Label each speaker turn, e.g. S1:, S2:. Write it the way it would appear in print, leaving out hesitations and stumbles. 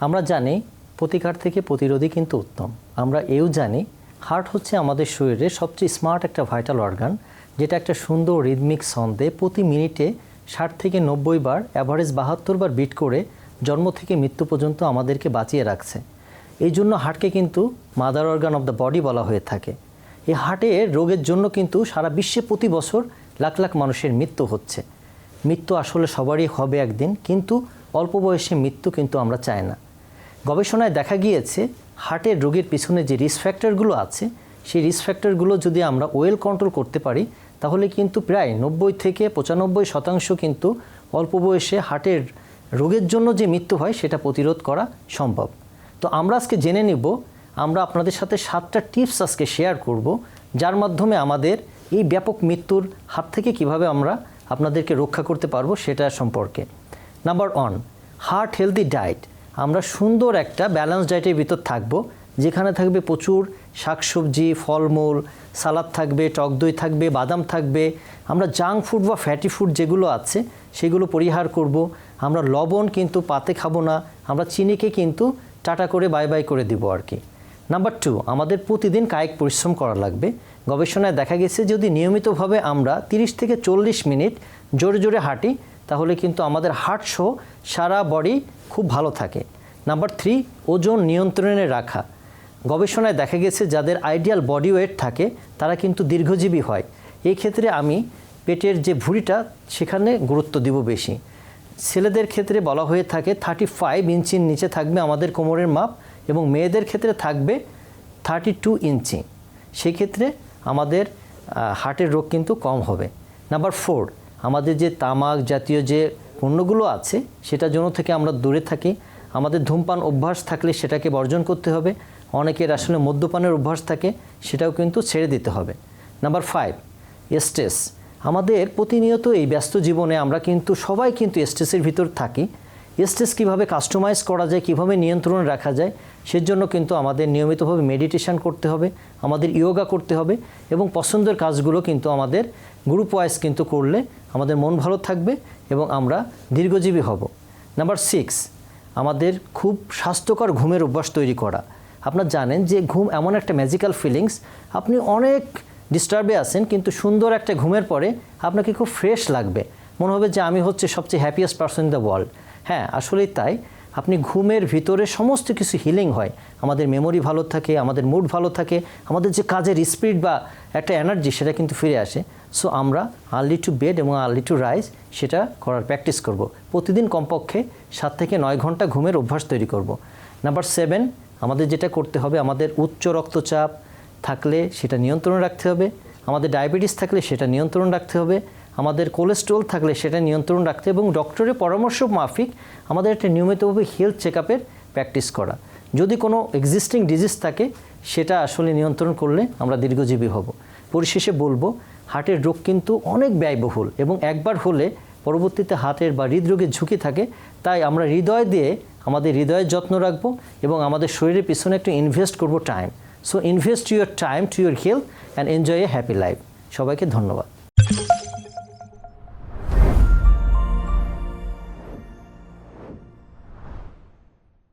S1: আমরা জানি প্রতিকার থেকে প্রতিরোধী কিন্তু উত্তম। আমরা এও জানি হার্ট হচ্ছে আমাদের শরীরের সবচেয়ে স্মার্ট একটা ভাইটাল অর্গান, যেটা একটা সুন্দর রিদমিক ছন্দে প্রতি মিনিটে 60 থেকে 90 বার, অ্যাভারেজ 72 বার বিট করে জন্ম থেকে মৃত্যু পর্যন্ত আমাদেরকে বাঁচিয়ে রাখছে। এই জন্য হার্টকে কিন্তু mother organ of the body বলা হয়ে থাকে। এই হার্টের রোগের জন্য কিন্তু সারা বিশ্বে প্রতি বছর লাখ লাখ মানুষের মৃত্যু হচ্ছে। মৃত্যু আসলে সবারই হবে একদিন, কিন্তু অল্প বয়সে মৃত্যু কিন্তু আমরা চাই না। গবেষণায় দেখা গিয়েছে হার্টের রোগের পিছনে যে রিস্ক ফ্যাক্টরগুলো আছে, সেই রিস্ক ফ্যাক্টরগুলো যদি আমরা ওয়েল কন্ট্রোল করতে পারি, তাহলে কিন্তু প্রায় 90 থেকে 95% কিন্তু অল্প বয়সে হার্টের রোগের জন্য যে মৃত্যু হয় সেটা প্রতিরোধ করা সম্ভব। তো আমরা আজকে জেনে নিব, আমরা আপনাদের সাথে 7টা টিপস আজকে শেয়ার করব, যার মাধ্যমে আমাদের এই ব্যাপক মৃত্যুর হাত থেকে কিভাবে আমরা আপনাদেরকে রক্ষা করতে পারবো সেটা সম্পর্কে। Number 1, heart healthy diet. আমরা সুন্দর একটা ব্যালেন্স ডায়েটের ভিতর থাকবো, যেখানে থাকবে প্রচুর শাকসবজি, ফলমূল, সালাদ থাকবে, টক দই থাকবে, বাদাম থাকবে। আমরা জাঙ্ক ফুড বা ফ্যাটি ফুড যেগুলো আছে সেগুলো পরিহার করব। আমরা লবণ কিন্তু পাতে খাবো না, আমরা চিনিকে কিন্তু টাটা করে বাই বাই করে দিব আর কি। নাম্বার 2, আমাদের প্রতিদিন কায়িক পরিশ্রম করা লাগবে। গবেষণায় দেখা গেছে যদি নিয়মিতভাবে আমরা 30 থেকে 40 মিনিট জোরে জোরে হাঁটি, তাহলে কিন্তু আমাদের হার্ট সহ সারা বডি খুব ভালো থাকে। নাম্বার 3, ওজন নিয়ন্ত্রণে রাখা। গবেষণায় দেখা গেছে যাদের আইডিয়াল বডি ওয়েট থাকে তারা কিন্তু দীর্ঘজীবী হয়। এই ক্ষেত্রে আমি পেটের যে ভুঁড়িটা সেখানে গুরুত্ব দিব বেশি। ছেলেদের ক্ষেত্রে বলা হয়ে থাকে 35 ইঞ্চির নিচে থাকবে আমাদের কোমরের মাপ, এবং মেয়েদের ক্ষেত্রে থাকবে 32 ইঞ্চি। সেক্ষেত্রে আমাদের হার্টের রোগ কিন্তু কম হবে। নাম্বার 4, আমাদের যে তামাক জাতীয় যে পণ্যগুলো আছে সেটা জন্য থেকে আমরা দূরে থাকি। আমাদের ধূমপান অভ্যাস থাকলে সেটাকে বর্জন করতে হবে। অনেকের আসলে মদ্যপানের অভ্যাস থাকে, সেটাও কিন্তু ছেড়ে দিতে হবে। Number 5, stress. আমাদের প্রতিনিয়ত এই ব্যস্ত জীবনে আমরা কিন্তু সবাই কিন্তু স্ট্রেসের ভিতর থাকি। স্ট্রেস কীভাবে কাস্টমাইজ করা যায়, কীভাবে নিয়ন্ত্রণে রাখা যায়, সেজন্য কিন্তু আমাদের নিয়মিতভাবে মেডিটেশন করতে হবে, আমাদের ইয়োগা করতে হবে, এবং পছন্দের কাজগুলো কিন্তু আমাদের গ্রুপ ওয়াইজ কিন্তু করলে আমাদের মন ভালো থাকবে এবং আমরা দীর্ঘজীবী হব। নাম্বার 6, আমাদের খুব স্বাস্থ্যকর ঘুমের অভ্যাস তৈরি করা। আপনারা জানেন যে ঘুম এমন একটা ম্যাজিক্যাল ফিলিংস, আপনি অনেক ডিস্টার্বে আছেন কিন্তু সুন্দর একটা ঘুমের পরে আপনাকে খুব ফ্রেশ লাগবে, মনে হবে যে আমি হচ্ছে সবচেয়ে happiest person in the world. হ্যাঁ, আসলেই তাই। আপনি ঘুমের ভিতরে সমস্ত কিছু হিলিং হয়, আমাদের মেমোরি ভালো থাকে, আমাদের মুড ভালো থাকে, আমাদের যে কাজের স্পিড বা একটা এনার্জি সেটা কিন্তু ফিরে আসে। সো আমরা আর্লি টু বেড এবং আর্লি টু রাইজ সেটা করার প্র্যাকটিস করব। প্রতিদিন কমপক্ষে 7 থেকে 9 ঘন্টা ঘুমের অভ্যাস তৈরি করব। নাম্বার 7, আমাদের যেটা করতে হবে, আমাদের উচ্চ রক্তচাপ থাকলে সেটা নিয়ন্ত্রণে রাখতে হবে, আমাদের ডায়াবেটিস থাকলে সেটা নিয়ন্ত্রণ রাখতে হবে, আমাদের কোলেস্ট্রল থাকলে সেটা নিয়ন্ত্রণ রাখতে হবে, এবং ডক্টরের পরামর্শ মাফিক আমাদের একটা নিয়মিতভাবে হেলথ চেক আপের প্র্যাকটিস করা। যদি কোনো এক্সিস্টিং ডিজিজ থাকে সেটা আসলে নিয়ন্ত্রণ করলে আমরা দীর্ঘজীবী হব। পরিশেষে বলবো, হার্টের রোগ কিন্তু অনেক ব্যয়বহুল, এবং একবার হলে পরবর্তীতে হার্টের বা হৃদরোগের ঝুঁকি থাকে। তাই আমরা হৃদয় দিয়ে আমাদের হৃদয়ের যত্ন রাখবো এবং আমাদের শরীরের পিছনে একটু ইনভেস্ট করব time. So invest your time to your health and enjoy a happy life. সবাইকে ধন্যবাদ।